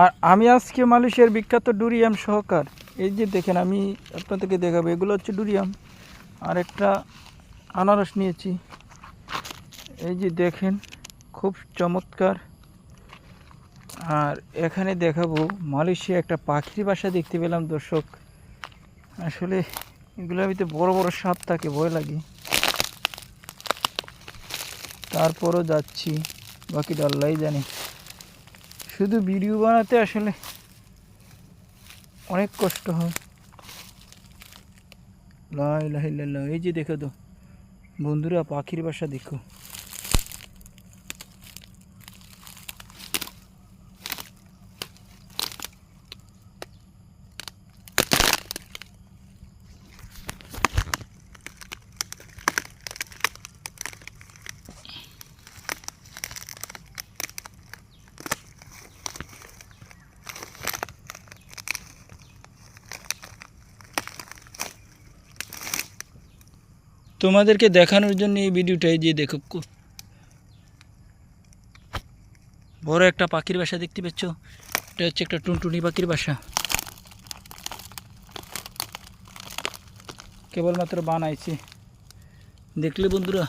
আর আমি আজকে মালয়েশিয়ার বিখ্যাত ডুরিয়াম সহকার, এই যে দেখেন আমি আপনাদেরকে দেখাবো, এগুলো হচ্ছে ডুরিয়াম। আর একটা আনারস নিয়েছি, এই যে দেখেন খুব চমৎকার। আর এখানে দেখাবো মালয়েশিয়া একটা পাখির বাসা দেখতে পেলাম দর্শক। আসলে এগুলোর ভিতরে বড় বড় সাপ থাকে, ভয় লাগে, তারপরও যাচ্ছি, বাকিটা আল্লাহই জানে। শুধু ভিডিও বানাতে আসলে অনেক কষ্ট হয়। লা ইলাহা ইল্লাল্লাহ, এই যে দেখো তো বন্ধুরা, পাখির বাসা দেখো। তোমাদেরকে দেখানোর জন্য এই ভিডিওটা, এই যে দেখো বড় একটা পাখির বাসা দেখতে পাচ্ছ। এটা হচ্ছে একটা টুনটুনি পাখির বাসা, কেবলমাত্র বানাইছে, দেখলে বন্ধুরা।